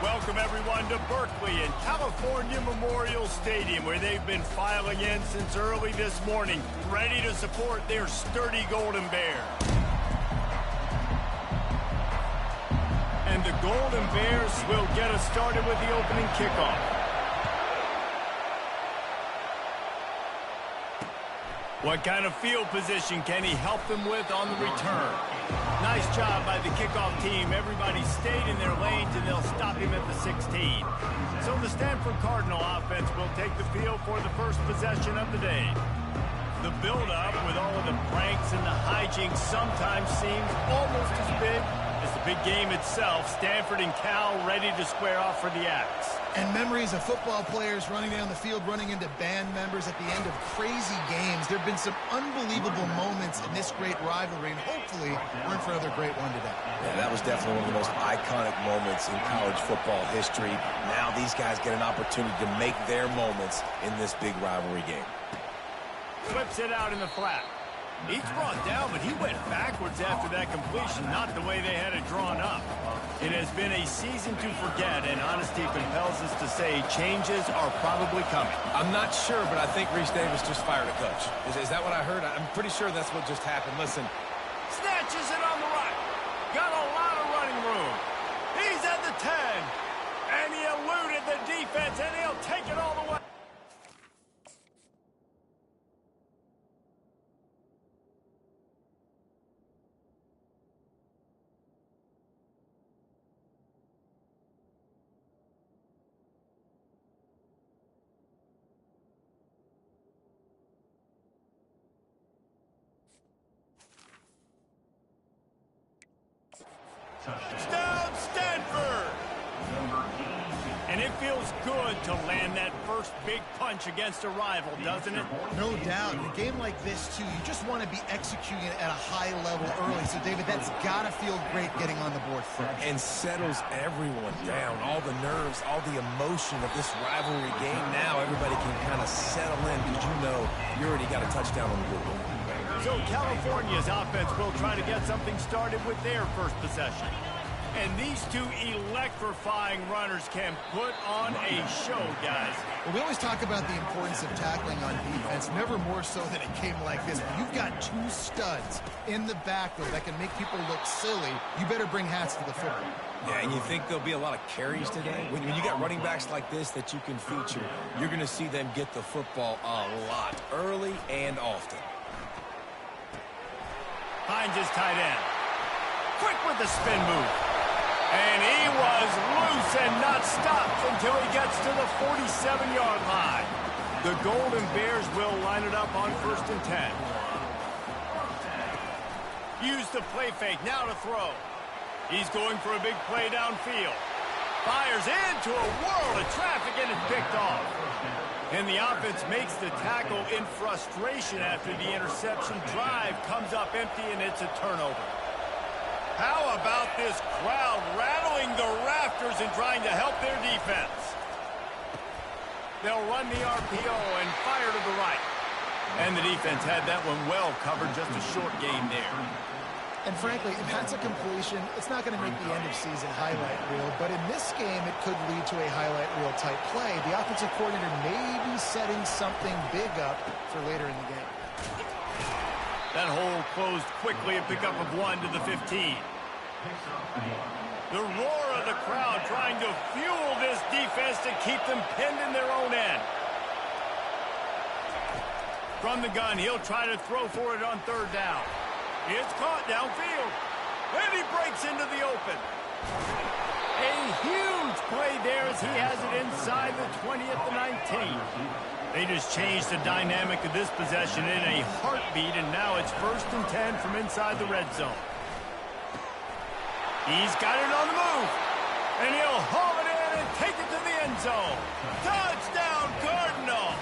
Welcome, everyone, to Berkeley and California Memorial Stadium, where they've been filing in since early this morning, ready to support their sturdy Golden Bears. And the Golden Bears will get us started with the opening kickoff. What kind of field position can he help them with on the return? Nice job by the kickoff team. Everybody stayed in their lanes, and they'll stop him at the 16. So the Stanford Cardinal offense will take the field for the first possession of the day. The build-up with all of the pranks and the hijinks sometimes seems almost as big as the big game itself. Stanford and Cal ready to square off for the Axe. And memories of football players running down the field, running into band members at the end of crazy games. There have been some unbelievable moments in this great rivalry, and hopefully we're in for another great one today. Yeah, that was definitely one of the most iconic moments in college football history. Now these guys get an opportunity to make their moments in this big rivalry game. Flips it out in the flat. He's brought down, but he went backwards after that completion, not the way they had it drawn up. It has been a season to forget, and honesty compels us to say changes are probably coming. I'm not sure, but I think Reese Davis just fired a coach. Is that what I heard? I'm pretty sure that's what just happened. Listen. Snatches it on the right. Got a lot of running room. He's at the 10. And he eluded the defense, and he'll take it all the way. Touchdown, Stanford! And it feels good to land that first big punch against a rival, doesn't it? No doubt. In a game like this, too, you just want to be executing it at a high level early. So, David, that's got to feel great getting on the board first. And settles everyone down. All the nerves, all the emotion of this rivalry game. Now everybody can kind of settle in because you know you already got a touchdown on the board. So California's offense will try to get something started with their first possession. And these two electrifying runners can put on a show, guys. Well, we always talk about the importance of tackling on defense, never more so than a game like this. But you've got two studs in the backfield that can make people look silly. You better bring hats to the football. Yeah, and you think there'll be a lot of carries today? When you got running backs like this that you can feature, you're going to see them get the football a lot, early and often. Finds his tight end. Quick with the spin move. And he was loose and not stopped until he gets to the 47-yard line. The Golden Bears will line it up on 1st and 10. Use the play fake, now to throw. He's going for a big play downfield. Fires into a world of traffic and is picked off. And the offense makes the tackle in frustration after the interception. Drive comes up empty, and it's a turnover. How about this crowd rattling the rafters and trying to help their defense? They'll run the RPO and fire to the right. And the defense had that one well covered, just a short gain there. And frankly, if that's a completion, it's not going to make the end-of-season highlight reel. But in this game, it could lead to a highlight reel type play. The offensive coordinator may be setting something big up for later in the game. That hole closed quickly, a pickup of 1 to the 15. The roar of the crowd trying to fuel this defense to keep them pinned in their own end. From the gun, he'll try to throw for it on 3rd down. It's caught downfield. And he breaks into the open. A huge play there as he has it inside the 20 at the 19. They just changed the dynamic of this possession in a heartbeat, and now it's 1st and 10 from inside the red zone. He's got it on the move. And he'll haul it in and take it to the end zone. Touchdown, Cardinal!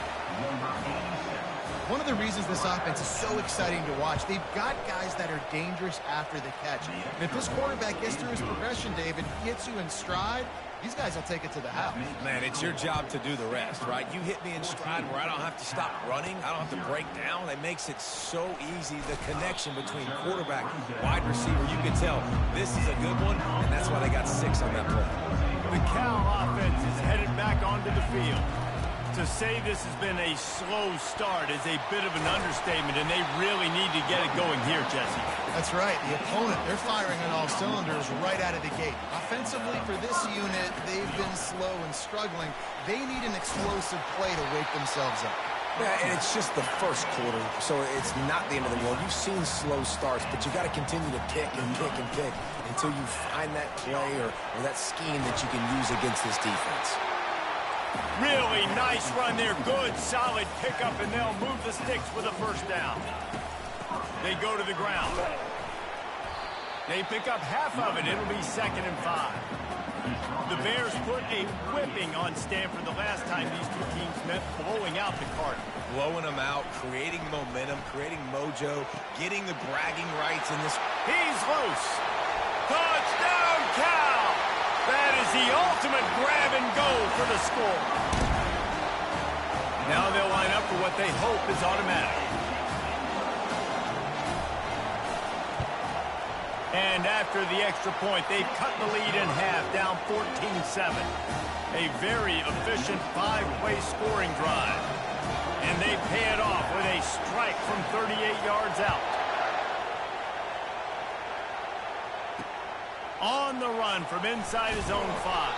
One of the reasons this offense is so exciting to watch, they've got guys that are dangerous after the catch. And if this quarterback gets through his progression, David, gets you in stride, these guys will take it to the house. Man, it's your job to do the rest, right? You hit me in stride where I don't have to stop running. I don't have to break down. It makes it so easy. The connection between quarterback and wide receiver, you can tell this is a good one, and that's why they got 6 on that play. The Cal offense is headed back onto the field. To say this has been a slow start is a bit of an understatement, and they really need to get it going here, Jesse. That's right. The opponent, they're firing on all cylinders right out of the gate. Offensively, for this unit, they've been slow and struggling. They need an explosive play to wake themselves up. Yeah, and it's just the first quarter, so it's not the end of the world. You've seen slow starts, but you got to continue to pick and pick and pick until you find that play or that scheme that you can use against this defense. Really nice run there. Good, solid pickup, and they'll move the sticks with a first down. They go to the ground. They pick up half of it. It'll be 2nd and 5. The Bears put a whipping on Stanford the last time these two teams met, blowing out the Cardinals. Blowing them out, creating momentum, creating mojo, getting the bragging rights in this. He's loose. Touchdown, Cal! That is the ultimate grab and go for the score. Now they'll line up for what they hope is automatic. And after the extra point, they've cut the lead in half, down 14-7. A very efficient 5-play scoring drive. And they pay it off with a strike from 38 yards out. On the run from inside his own 5.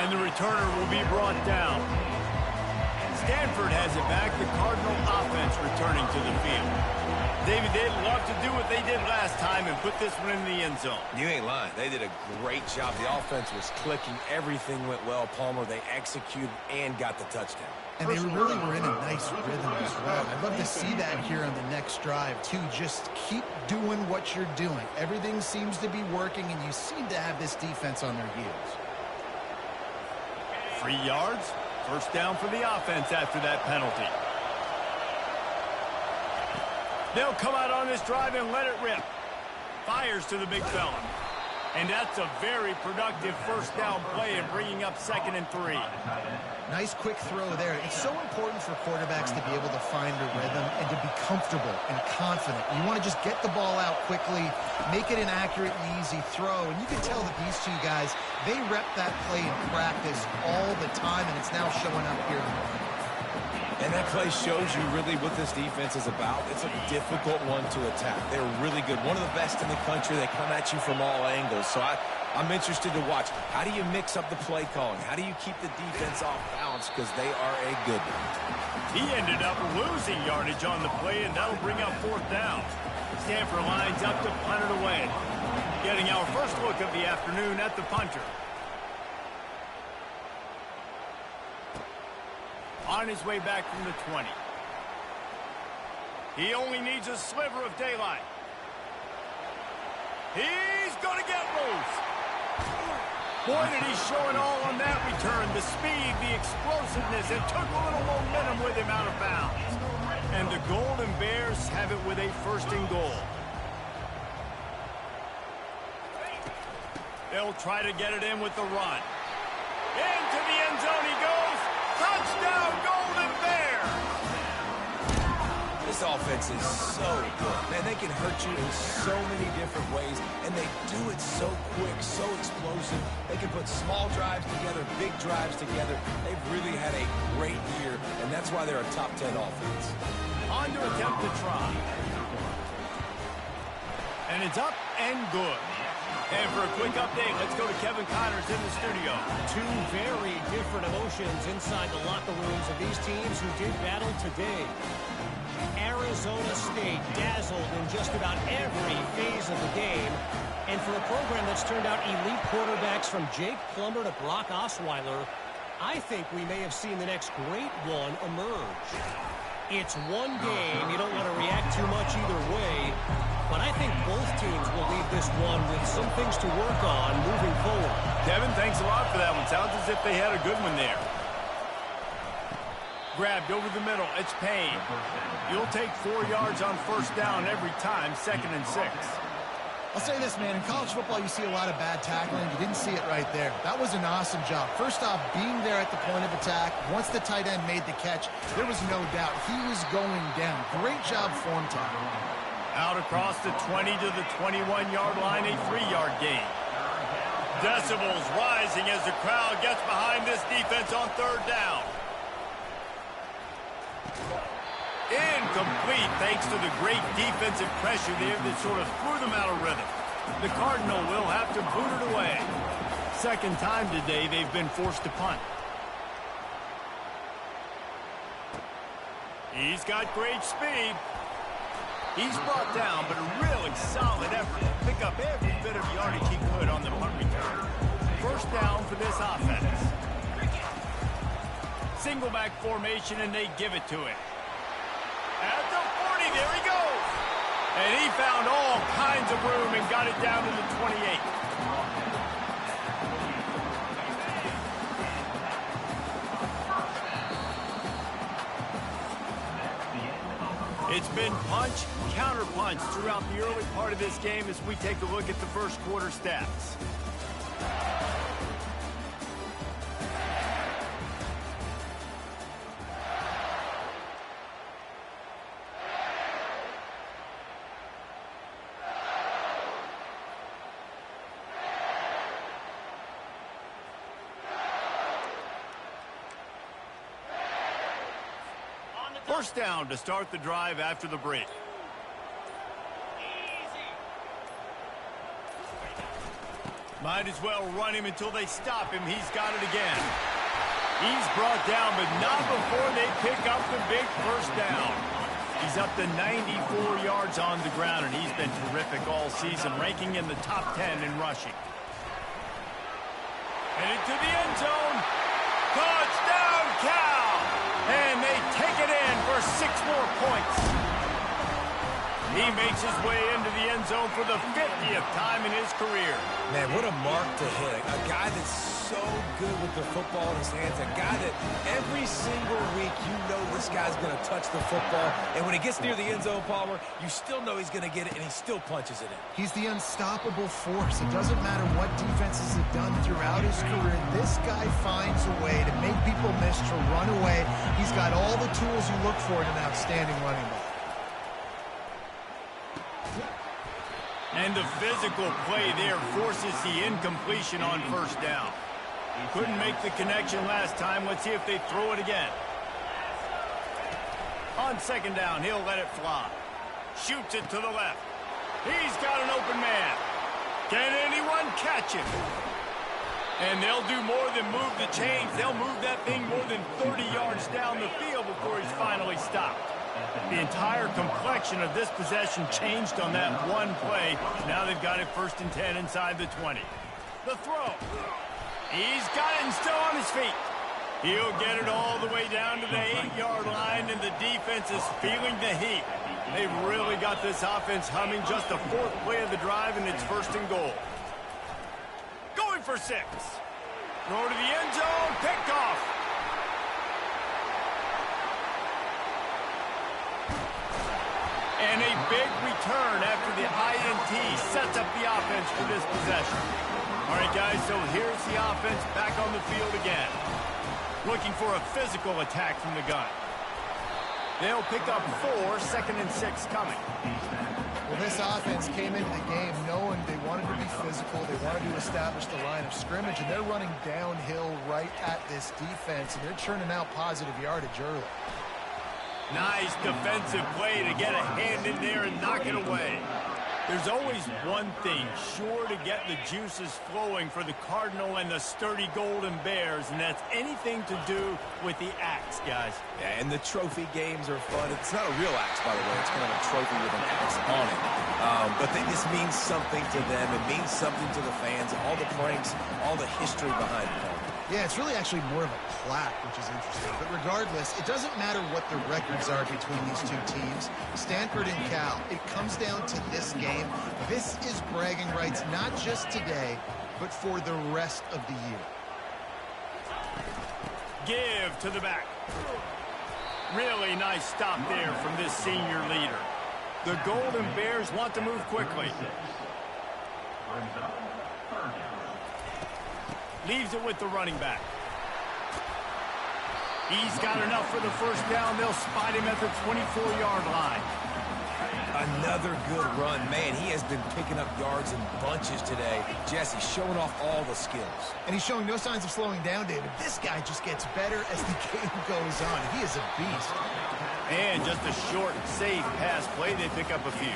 And the returner will be brought down. Stanford has it back. The Cardinal offense returning to the field. David, they'd love to do what they did last time and put this one in the end zone. You ain't lying. They did a great job. The offense was clicking. Everything went well, Palmer. They executed and got the touchdown. And they really were in a nice rhythm as well. I'd love to see that here on the next drive, too. Just keep doing what you're doing. Everything seems to be working, and you seem to have this defense on their heels. 3 yards. First down for the offense after that penalty. They'll come out on this drive and let it rip. Fires to the big fella. And that's a very productive first down play and bringing up 2nd and 3. Nice quick throw there. It's so important for quarterbacks to be able to find a rhythm and to be comfortable and confident. You want to just get the ball out quickly, make it an accurate and easy throw. And you can tell that these two guys, they rep that play in practice all the time, and it's now showing up here. And that play shows you really what this defense is about. It's a difficult one to attack. They're really good. One of the best in the country. They come at you from all angles. So I'm interested to watch. How do you mix up the play calling? How do you keep the defense off balance? Because they are a good one. He ended up losing yardage on the play, and that'll bring up 4th down. Stanford lines up to punt it away. Getting our first look of the afternoon at the punter. On his way back from the 20. He only needs a sliver of daylight. He's going to get loose. Boy, did he show it all on that return. The speed, the explosiveness, and took a little momentum with him out of bounds. And the Golden Bears have it with a 1st and goal. They'll try to get it in with the run. Into the end zone he goes. Touchdown, Golden Bears! This offense is so good. Man, they can hurt you in so many different ways, and they do it so quick, so explosive. They can put small drives together, big drives together. They've really had a great year, and that's why they're a top 10 offense. On to attempt to try. And it's up and good. And for a quick update, let's go to Kevin Connors in the studio. Two very different emotions inside the locker rooms of these teams who did battle today. Arizona State dazzled in just about every phase of the game. And for a program that's turned out elite quarterbacks from Jake Plummer to Brock Osweiler, I think we may have seen the next great one emerge. It's one game. You don't want to react too much either way. But I think both teams will leave this one with some things to work on moving forward. Kevin, thanks a lot for that one. Sounds as if they had a good one there. Grabbed over the middle. It's Payne. You'll take 4 yards on first down every time, 2nd and 6. I'll say this, man. In college football, you see a lot of bad tackling. You didn't see it right there. That was an awesome job. First off, being there at the point of attack. Once the tight end made the catch, there was no doubt he was going down. Great job form tackling. Out across the 20 to the 21-yard line, a 3-yard gain. Decibels rising as the crowd gets behind this defense on third down. Incomplete thanks to the great defensive pressure there that sort of threw them out of rhythm. The Cardinal will have to boot it away. Second time today they've been forced to punt. He's got great speed. He's brought down, but a really solid effort to pick up every bit of yardage he could on the punt return. First down for this offense. Single back formation, and they give it to him. At the 40, there he goes. And he found all kinds of room and got it down to the 28. It's been punch, counter-punch throughout the early part of this game as we take a look at the first quarter stats. First down to start the drive after the break. Might as well run him until they stop him. He's got it again. He's brought down, but not before they pick up the big first down. He's up to 94 yards on the ground, and he's been terrific all season, ranking in the top 10 in rushing. And into the end zone. Touchdown, Cal! And they take it in for 6 more points. He makes his way into the end zone for the 50th time in his career. Man, what a mark to hit. A guy that's so good with the football in his hands. A guy that every single week you know this guy's going to touch the football. And when he gets near the end zone, Palmer, you still know he's going to get it, and he still punches it in. He's the unstoppable force. It doesn't matter what defenses have done throughout his career. This guy finds a way to make people miss, to run away. He's got all the tools you look for in an outstanding running back. And the physical play there forces the incompletion on first down. Couldn't make the connection last time. Let's see if they throw it again. On second down, he'll let it fly. Shoots it to the left. He's got an open man. Can anyone catch him? And they'll do more than move the chains. They'll move that thing more than 30 yards down the field before he's finally stopped. The entire complexion of this possession changed on that one play. Now they've got it first and 10 inside the 20. The throw. He's got it and still on his feet. He'll get it all the way down to the 8-yard line, and the defense is feeling the heat. They've really got this offense humming. Just the 4th play of the drive, and it's first and goal. Going for 6. Throw to the end zone. Picked off. And a big return after the INT sets up the offense for this possession. All right, guys, so here's the offense back on the field again. Looking for a physical attack from the gun. They'll pick up 4, second and 6 coming. Well, this offense came into the game knowing they wanted to be physical. They wanted to establish the line of scrimmage, and they're running downhill right at this defense, and they're churning out positive yardage early. Nice defensive play to get a hand in there and knock it away. There's always one thing sure to get the juices flowing for the Cardinal and the sturdy Golden Bears, and that's anything to do with the axe, guys. Yeah, and the trophy games are fun. It's not a real axe, by the way. It's kind of a trophy with an axe on it. But this means something to them. It means something to the fans. All the pranks, all the history behind it. Yeah, it's really actually more of a plaque, which is interesting. But regardless, it doesn't matter what the records are between these two teams, Stanford and Cal. It comes down to this game. This is bragging rights, not just today, but for the rest of the year. Give to the back. Really nice stop there from this senior leader. The Golden Bears want to move quickly. Leaves it with the running back. He's got enough for the first down. They'll spot him at the 24-yard line. Another good run. Man, he has been picking up yards in bunches today. Jesse showing off all the skills. And he's showing no signs of slowing down, David. This guy just gets better as the game goes on. He is a beast. And just a short, safe pass play, they pick up a few.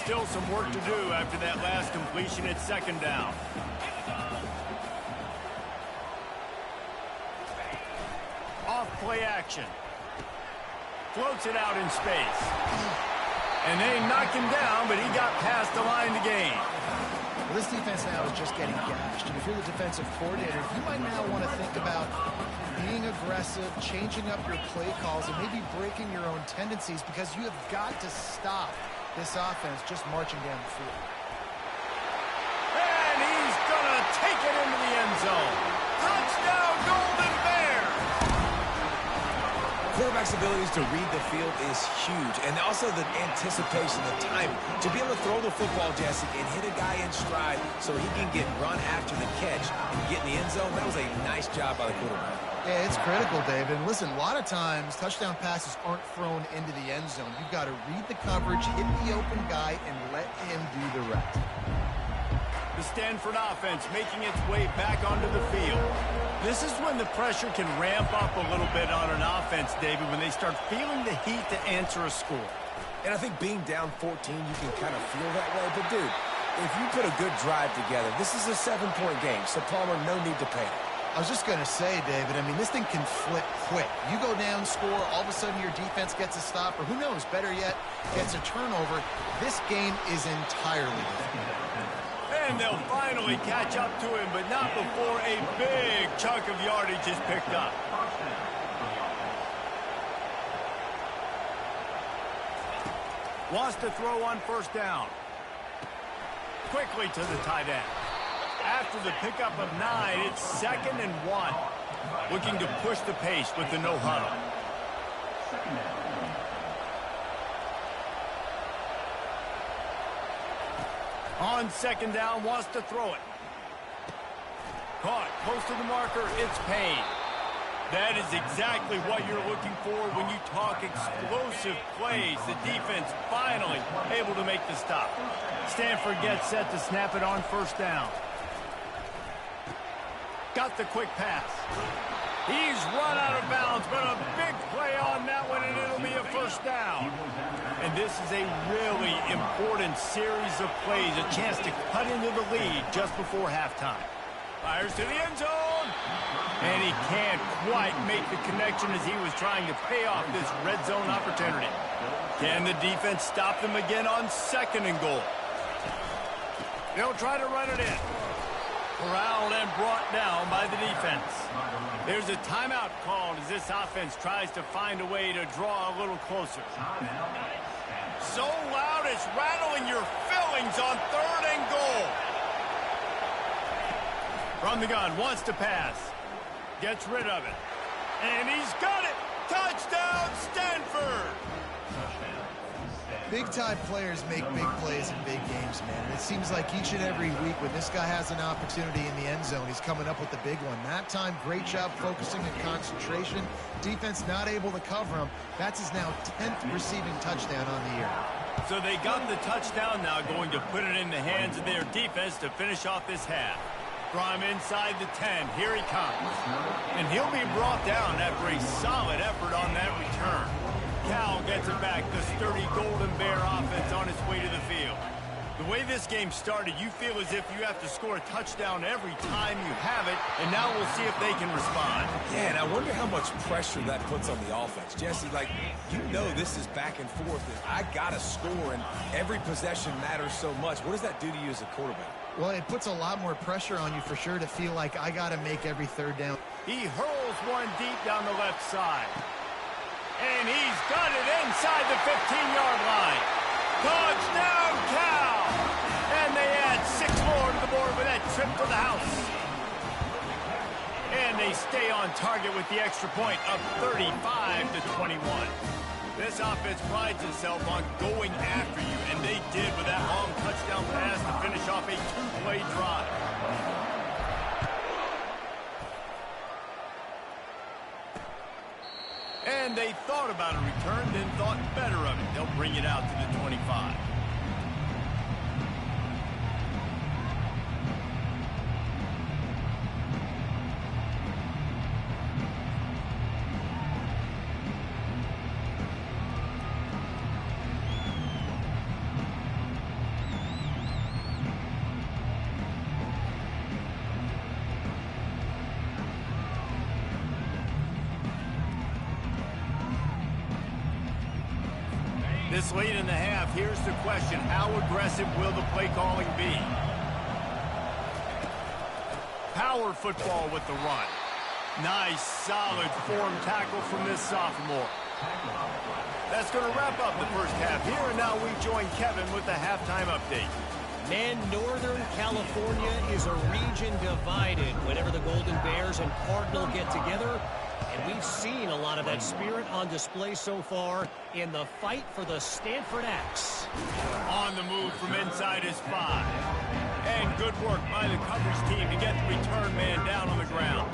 Still some work to do after that last completion at second down. Off play action. Floats it out in space. And they knock him down, but he got past the line to gain. Well, this defense now is just getting gashed. And if you're the defensive coordinator, you might now want to think about being aggressive, changing up your play calls, and maybe breaking your own tendencies, because you have got to stop this offense just marching down the field. And he's going to take it into the end zone. Touchdown, Golden Bear! Quarterback's abilities to read the field is huge, and also the anticipation, the time to be able to throw the football, Jesse, and hit a guy in stride so he can get run after the catch and get in the end zone. That was a nice job by the quarterback. Yeah, it's critical, David. Listen, a lot of times touchdown passes aren't thrown into the end zone. You've got to read the coverage, hit the open guy, and let him do the rest. The Stanford offense making its way back onto the field. This is when the pressure can ramp up a little bit on an offense, David, when they start feeling the heat to answer a score. And I think being down 14, you can kind of feel that way. But, dude, if you put a good drive together, this is a 7-point game, so Palmer, no need to panic. I was just going to say, David, I mean, this thing can flip quick. You go down, score, all of a sudden your defense gets a stop, or who knows, better yet, gets a turnover. This game is entirely different. And they'll finally catch up to him, but not before a big chunk of yardage is picked up. Wants to throw on first down. Quickly to the tight end. After the pickup of 9, it's 2nd and 1. Looking to push the pace with the no huddle. On second down, wants to throw it. Caught close to the marker, it's Payne. That is exactly what you're looking for when you talk explosive plays. The defense finally able to make the stop. Stanford gets set to snap it on first down. Got the quick pass. He's run out of bounds, but a big play on that one, and it'll be a first down. And this is a really important series of plays, a chance to cut into the lead just before halftime. Fires to the end zone. And he can't quite make the connection as he was trying to pay off this red zone opportunity. Can the defense stop them again on 2nd and goal? They'll try to run it in. Corralled and brought down by the defense. There's a timeout called as this offense tries to find a way to draw a little closer. So loud it's rattling your fillings on 3rd and goal. From the gun, wants to pass. Gets rid of it. And he's got it! Touchdown, Stanford! Big-time players make big plays in big games, man. And it seems like each and every week when this guy has an opportunity in the end zone, he's coming up with the big one. That time, great job focusing and concentration. Defense not able to cover him. That's his now 10th receiving touchdown on the year. So they got the touchdown, now going to put it in the hands of their defense to finish off this half. From inside the 10, here he comes. And he'll be brought down after a solid effort on that return. Cal gets it back, the sturdy Golden Bear offense on its way to the field. The way this game started, you feel as if you have to score a touchdown every time you have it, and now we'll see if they can respond. Yeah, and I wonder how much pressure that puts on the offense. Jesse, like, you know this is back and forth, and I got to score, and every possession matters so much. What does that do to you as a quarterback? Well, it puts a lot more pressure on you for sure to feel like I got to make every 3rd down. He hurls one deep down the left side. And he's got it inside the 15-yard line. Touchdown, Cal! And they add 6 more to the board with that trip to the house. And they stay on target with the extra point, up 35-21. This offense prides itself on going after you, and they did with that long touchdown pass to finish off a 2-play drive. And they thought about a return, then thought better of it. They'll bring it out to the 25. This late in the half, here's the question. How aggressive will the play calling be? Power football with the run. Nice, solid form tackle from this sophomore. That's going to wrap up the first half here, and now we join Kevin with the halftime update. Man, Northern California is a region divided whenever the Golden Bears and Cardinal get together. And we've seen a lot of that spirit on display so far in the fight for the Stanford Axe. On the move from inside his 5. And good work by the coverage team to get the return man down on the ground.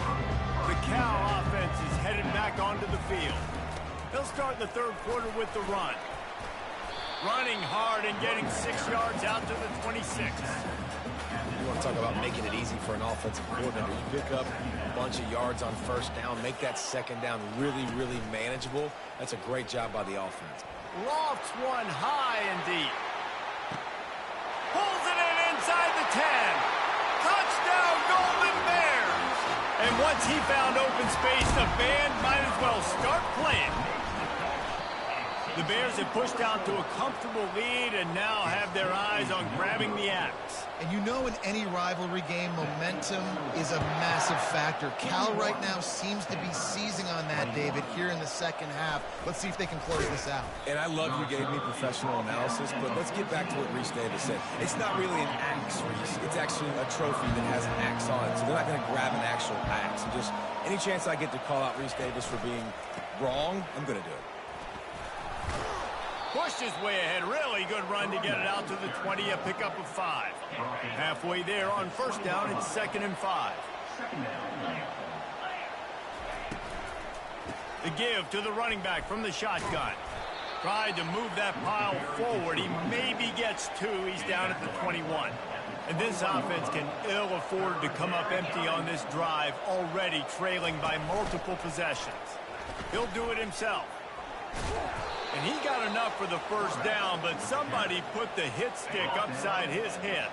The Cal offense is headed back onto the field. They'll start the third quarter with the run. Running hard and getting 6 yards out to the 26. You want to talk about making it easy for an offensive coordinator. You pick up a bunch of yards on first down, make that second down really, really manageable. That's a great job by the offense. Lofts one high and deep. Pulls it in inside the 10. Touchdown, Golden Bears! And once he found open space, the band might as well start playing. The Bears have pushed out to a comfortable lead and now have their eyes on grabbing the axe. And you know, in any rivalry game, momentum is a massive factor. Cal right now seems to be seizing on that, David, here in the second half. Let's see if they can close this out. And I love you gave me professional analysis, but let's get back to what Reese Davis said. It's not really an axe, Reese. It's actually a trophy that has an axe on it. So they're not going to grab an actual axe. And just any chance I get to call out Reese Davis for being wrong, I'm going to do it. Pushed his way ahead. Really good run to get it out to the 20, a pickup of 5. Halfway there on first down, it's 2nd and 5. The give to the running back from the shotgun. Tried to move that pile forward. He maybe gets 2. He's down at the 21. And this offense can ill afford to come up empty on this drive, already trailing by multiple possessions. He'll do it himself. And he got enough for the first down, but somebody put the hit stick upside his head.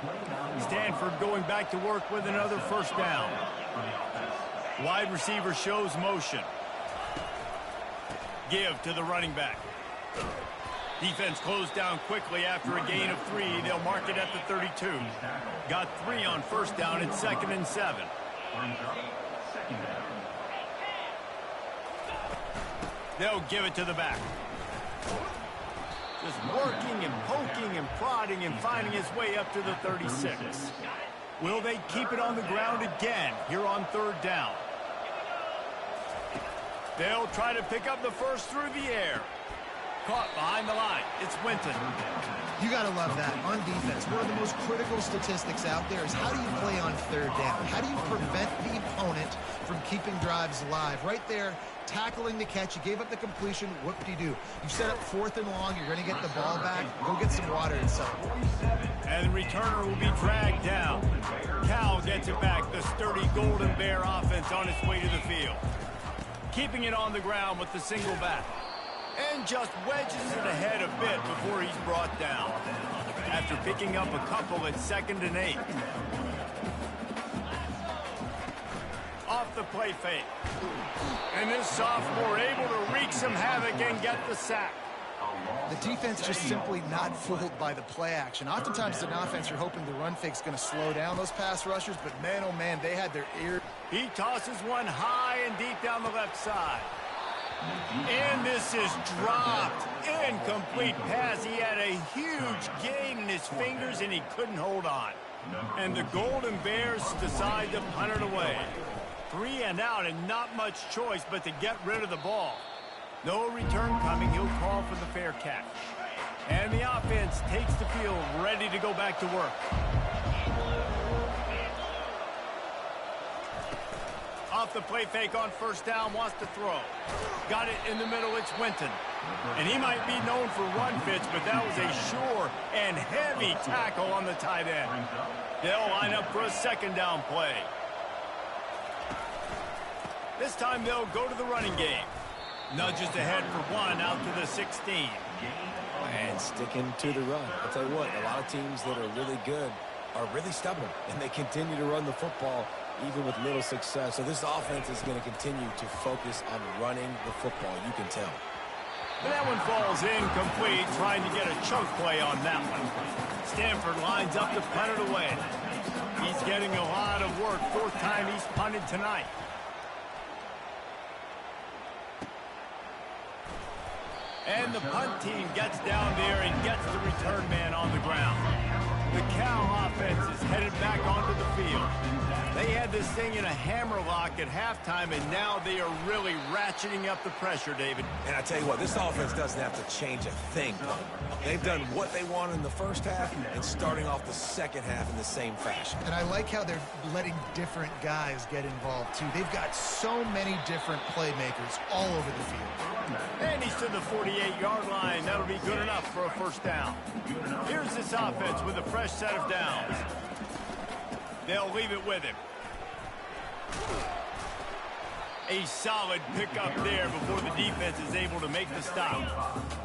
Stanford going back to work with another first down. Wide receiver shows motion. Give to the running back. Defense closed down quickly after a gain of 3. They'll mark it at the 32. Got 3 on first down. It's 2nd and 7. They'll give it to the back. Just working and poking and prodding and finding his way up to the 36. Will they keep it on the ground again here on third down? They'll try to pick up the first through the air. Caught behind the line. It's Winton. You got to love that. On defense, one of the most critical statistics out there is how do you play on third down? How do you prevent the opponent from keeping drives alive? Right there, tackling the catch. You gave up the completion. Whoop-de-doo. You set up 4th and long. You're going to get the ball back. Go get some water inside. And the returner will be dragged down. Cal gets it back. The sturdy Golden Bear offense on its way to the field. Keeping it on the ground with the single back. And just wedges it ahead a bit before he's brought down. After picking up a couple at 2nd and 8. Off the play fake. And this sophomore able to wreak some havoc and get the sack. The defense just simply not fooled by the play action. Oftentimes as an offense, you're hoping the run fake's going to slow down those pass rushers, but man, oh man, they had their ear. He tosses one high and deep down the left side. And this is dropped. Incomplete pass. He had a huge gain in his fingers, and he couldn't hold on. And the Golden Bears decide to punt it away. 3 and out, and not much choice but to get rid of the ball. No return coming. He'll call for the fair catch. And the offense takes the field, ready to go back to work. Off the play fake on first down, wants to throw. Got it in the middle. It's Winton. And he might be known for run fits, but that was a sure and heavy tackle on the tight end. They'll line up for a second down play. This time they'll go to the running game. Nudges ahead for one out to the 16. And sticking to the run. I'll tell you what, a lot of teams that are really good are really stubborn, and they continue to run the football even with little success. So this offense is going to continue to focus on running the football. You can tell. And that one falls incomplete, trying to get a chunk play on that one. Stanford lines up to punt it away. He's getting a lot of work. Fourth time he's punted tonight. And the punt team gets down there and gets the return man on the ground. The Cal offense is headed back onto the field. They had this thing in a hammerlock at halftime, and now they are really ratcheting up the pressure, David. And I tell you what, this offense doesn't have to change a thing. They've done what they wanted in the first half and starting off the second half in the same fashion. And I like how they're letting different guys get involved, too. They've got so many different playmakers all over the field. And he's to the 48-yard line. That'll be good enough for a first down. Here's this offense with a fresh set of downs. They'll leave it with him. A solid pickup there before the defense is able to make the stop.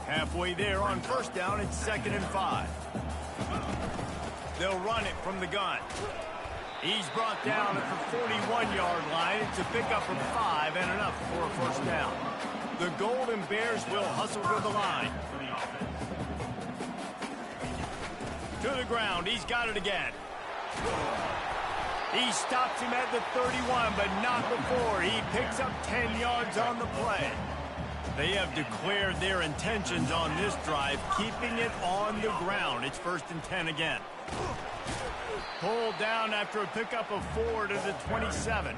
Halfway there on first down, it's 2nd and 5. They'll run it from the gun. He's brought down at the 41-yard line. It's a pickup of 5 and enough for a first down. The Golden Bears will hustle to the line. To the ground. He's got it again. He stops him at the 31, but not before. He picks up 10 yards on the play. They have declared their intentions on this drive, keeping it on the ground. It's 1st and 10 again. Pulled down after a pickup of 4 to the 27.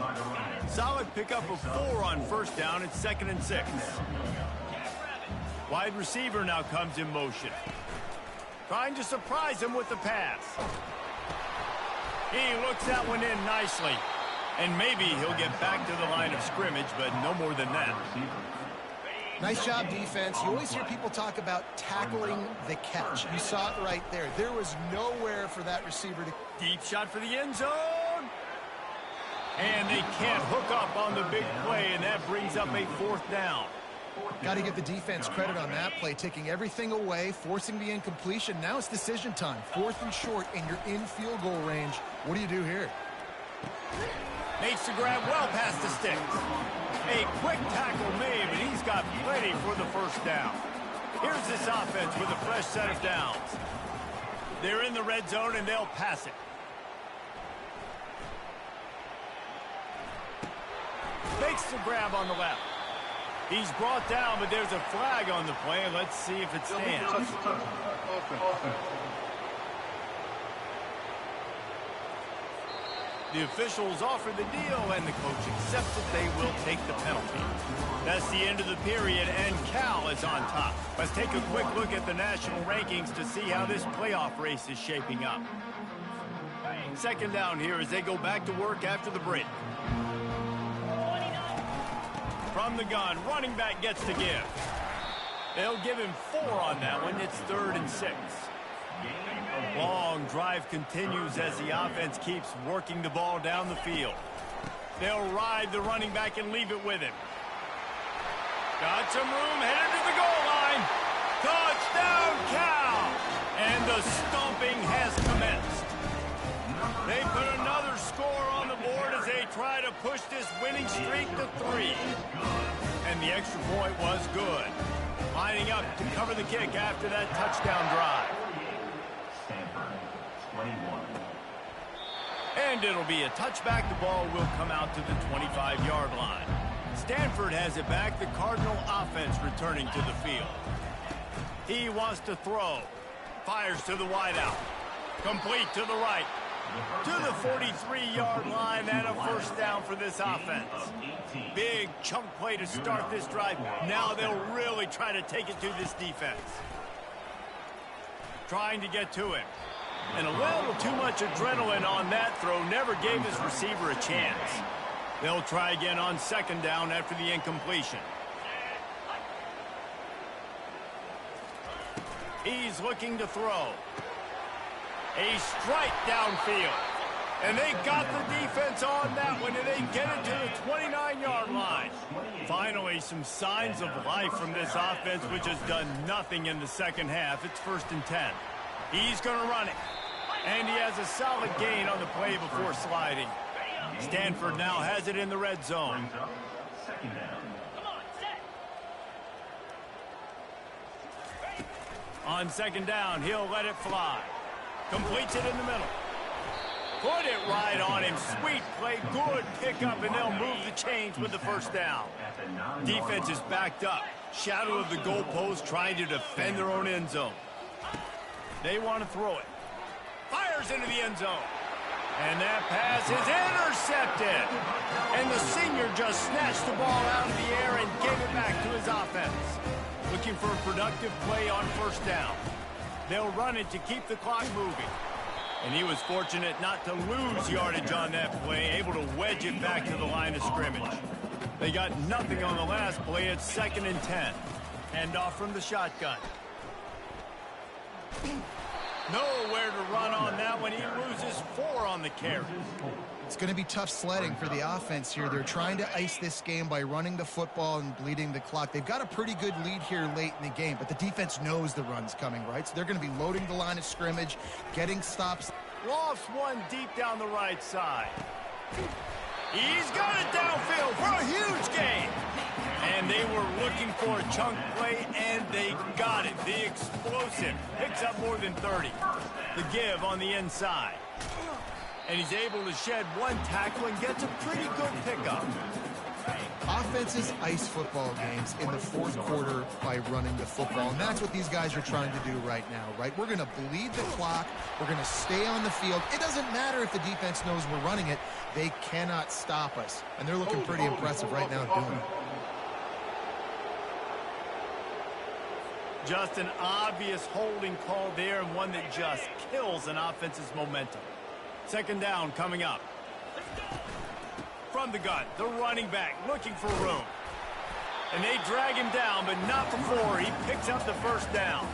Solid pickup of 4 on first down. It's 2nd and 6. Wide receiver now comes in motion. Trying to surprise him with the pass. He looks that one in nicely. And maybe he'll get back to the line of scrimmage, but no more than that. Nice job, defense. You always hear people talk about tackling the catch. You saw it right there. There was nowhere for that receiver to... Deep shot for the end zone. And they can't hook up on the big play, and that brings up a 4th down. Got to give the defense credit on that play, taking everything away, forcing the incompletion. Now it's decision time. 4th and short, and you're in field goal range. What do you do here? Makes the grab well past the sticks. A quick tackle made, but he's got plenty for the first down. Here's this offense with a fresh set of downs. They're in the red zone, and they'll pass it. Makes the grab on the left. He's brought down, but there's a flag on the play. Let's see if it stands. The officials offer the deal, and the coach accepts that they will take the penalty. That's the end of the period, and Cal is on top. Let's take a quick look at the national rankings to see how this playoff race is shaping up. 2nd down here as they go back to work after the break. From the gun, running back gets to give. They'll give him 4 on that one. It's 3rd and 6. Long drive continues as the offense keeps working the ball down the field. They'll ride the running back and leave it with him. Got some room, headed to the goal line. Touchdown, Cal! And the stomping has commenced. They put another score on the board as they try to push this winning streak to 3. And the extra point was good. Lining up to cover the kick after that touchdown drive. And it'll be a touchback. The ball will come out to the 25-yard line. Stanford has it back. The Cardinal offense returning to the field. He wants to throw. Fires to the wideout. Complete to the right. To the 43-yard line and a first down for this offense. Big chunk play to start this drive. Now they'll really try to take it to this defense. Trying to get to him. And a little too much adrenaline on that throw. Never gave his receiver a chance. They'll try again on 2nd down after the incompletion. He's looking to throw. A strike downfield. And they got the defense on that one, and they get it to the 29-yard line. Finally, some signs of life from this offense, which has done nothing in the second half. It's 1st and 10. He's going to run it. And he has a solid gain on the play before sliding. Stanford now has it in the red zone. On 2nd down, he'll let it fly. Completes it in the middle. Put it right on him. Sweet play, good pickup, and they'll move the chains with the 1st down. Defense is backed up. Shadow of the goalpost, trying to defend their own end zone. They want to throw it. Fires into the end zone. And that pass is intercepted. And the senior just snatched the ball out of the air and gave it back to his offense. Looking for a productive play on 1st down. They'll run it to keep the clock moving. And he was fortunate not to lose yardage on that play, able to wedge it back to the line of scrimmage. They got nothing on the last play. It's 2nd and 10. Hand off from the shotgun. Nowhere to run on that one. He loses 4 on the carry. It's going to be tough sledding for the offense here. They're trying to ice this game by running the football and bleeding the clock. They've got a pretty good lead here late in the game, but the defense knows the run's coming, right? So they're going to be loading the line of scrimmage, getting stops. Lost one deep down the right side. He's got it downfield for a huge gain. And they were looking for a chunk play, and they got it. The explosive picks up more than 30. The give on the inside. And he's able to shed one tackle and gets a pretty good pickup. Offenses ice football games in the 4th quarter by running the football, and that's what these guys are trying to do right now, right? We're going to bleed the clock. We're going to stay on the field. It doesn't matter if the defense knows we're running it. They cannot stop us, and they're looking pretty impressive right now doing it. Just an obvious holding call there, and one that just kills an offense's momentum. 2nd down coming up. From the gun, the running back looking for room. And they drag him down, but not before he picks up the 1st down.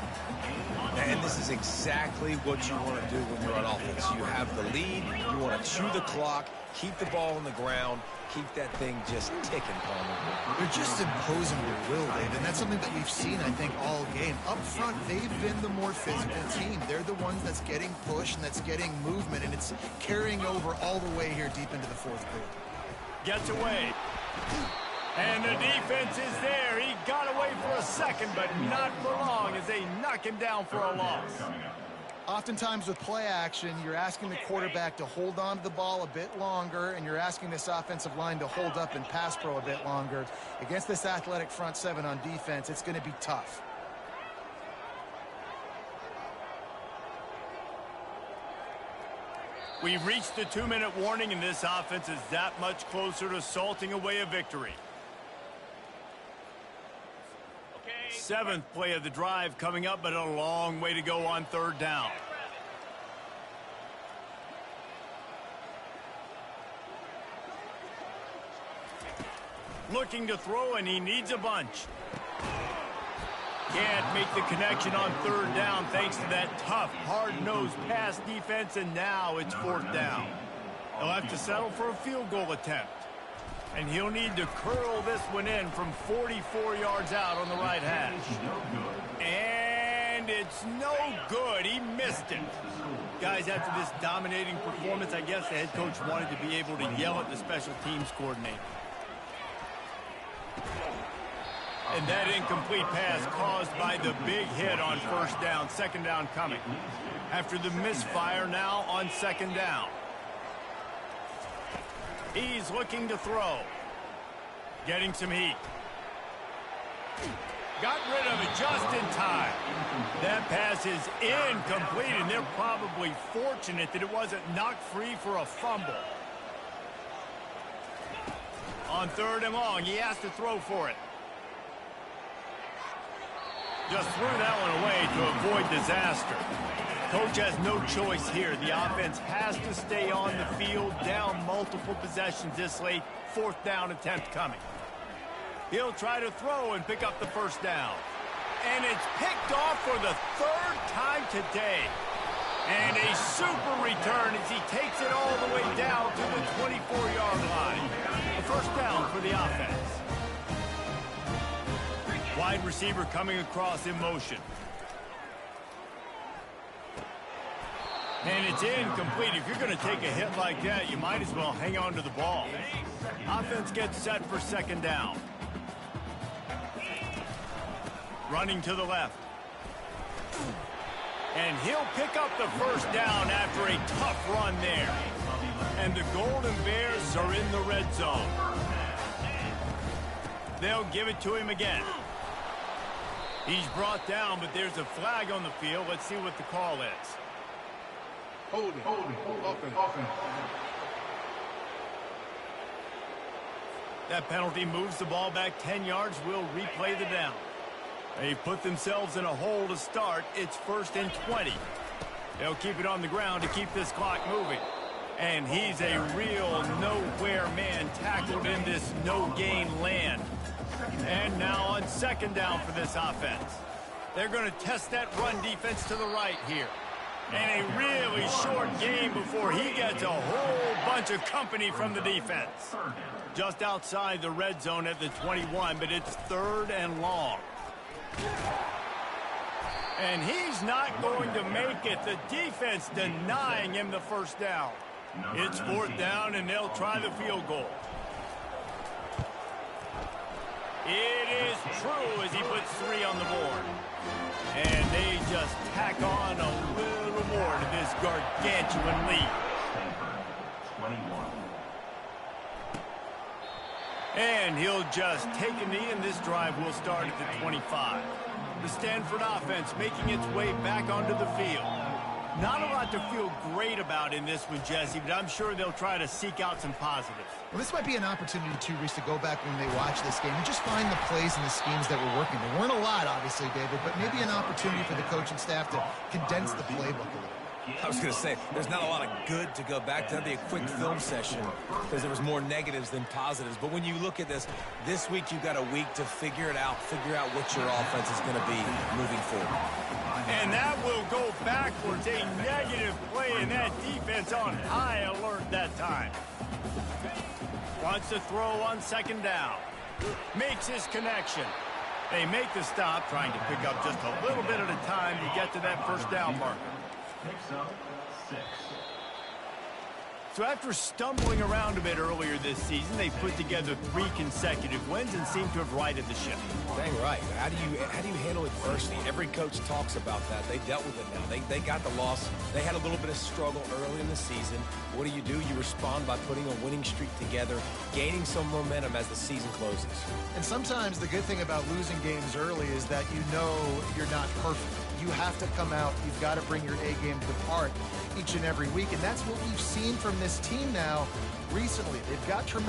And this is exactly what you want to do when you're on offense. You have the lead, you want to chew the clock, keep the ball on the ground, keep that thing just ticking, Palmer. They're just imposing their will, Dave, and that's something that we've seen, I think, all game. Up front, they've been the more physical team. They're the ones that's getting pushed and that's getting movement, and it's carrying over all the way here deep into the 4th quarter. Gets away. And the defense is there. He got away for a second, but not for long as they knock him down for a loss. Oftentimes with play action, you're asking the quarterback to hold on to the ball a bit longer, and you're asking this offensive line to hold up and pass pro a bit longer. Against this athletic front 7 on defense, it's going to be tough. We've reached the 2-minute warning, and this offense is that much closer to salting away a victory. 7th play of the drive coming up, but a long way to go on 3rd down. Looking to throw, and he needs a bunch. Can't make the connection on 3rd down thanks to that tough, hard-nosed pass defense, and now it's 4th down. They'll have to settle for a field goal attempt. And he'll need to curl this one in from 44 yards out on the right hash. And it's no good. He missed it. Guys, after this dominating performance, I guess the head coach wanted to be able to yell at the special teams coordinator. And that incomplete pass caused by the big hit on 1st down. 2nd down coming. After the misfire, now on 2nd down. He's looking to throw. Getting some heat. Got rid of it just in time. That pass is incomplete, and they're probably fortunate that it wasn't knocked free for a fumble. On 3rd and long, he has to throw for it. Just threw that one away to avoid disaster. Coach has no choice here. The offense has to stay on the field, down multiple possessions this late. 4th down attempt coming. He'll try to throw and pick up the 1st down. and it's picked off for the third time today. And a super return as he takes it all the way down to the 24-yard line. A first down for the offense. Wide receiver coming across in motion. And it's incomplete. If you're going to take a hit like that, you might as well hang on to the ball. Offense gets set for second down. Running to the left. And he'll pick up the first down after a tough run there. And the Golden Bears are in the red zone. They'll give it to him again. He's brought down, but there's a flag on the field. Let's see what the call is. Holding. Offense. That penalty moves the ball back 10 yards. We'll replay the down. They've put themselves in a hole to start. It's 1st and 20. They'll keep it on the ground to keep this clock moving. And he's a real nowhere man tackled in this no-gain land. And now on second down for this offense. They're going to test that run defense to the right here. And a really short game before he gets a whole bunch of company from the defense. Just outside the red zone at the 21, but it's 3rd and long. And he's not going to make it. The defense denying him the first down. It's 4th down, and they'll try the field goal. It is true as he puts 3 on the board. And they just tack on a little more to this gargantuan lead. And he'll just take a knee, and this drive will start at the 25. The Stanford offense making its way back onto the field. Not a lot to feel great about in this one, Jesse, but I'm sure they'll try to seek out some positives. Well, this might be an opportunity, too, Reese, to go back when they watch this game and just find the plays and the schemes that were working. There weren't a lot, obviously, David, but maybe an opportunity for the coaching staff to condense the playbook a little. I was going to say, there's not a lot of good to go back to. That'd be a quick film session because there was more negatives than positives. But when you look at this week you've got a week to figure it out, figure out what your offense is going to be moving forward. And that will go backwards, a negative play, and that defense on high alert that time. Wants to throw on second down. Makes his connection. They make the stop, trying to pick up just a little bit at a time to get to that first down marker. Picks up 6. So after stumbling around a bit earlier this season, they put together 3 consecutive wins and seem to have righted the ship. Dang right. How do you handle adversity? Every coach talks about that. They dealt with it now. They got the loss. They had a little bit of struggle early in the season. What do? You respond by putting a winning streak together, gaining some momentum as the season closes. And sometimes the good thing about losing games early is that you know you're not perfect. You have to come out. You've got to bring your A game to the park each and every week. And that's what we've seen from this team now recently. They've got tremendous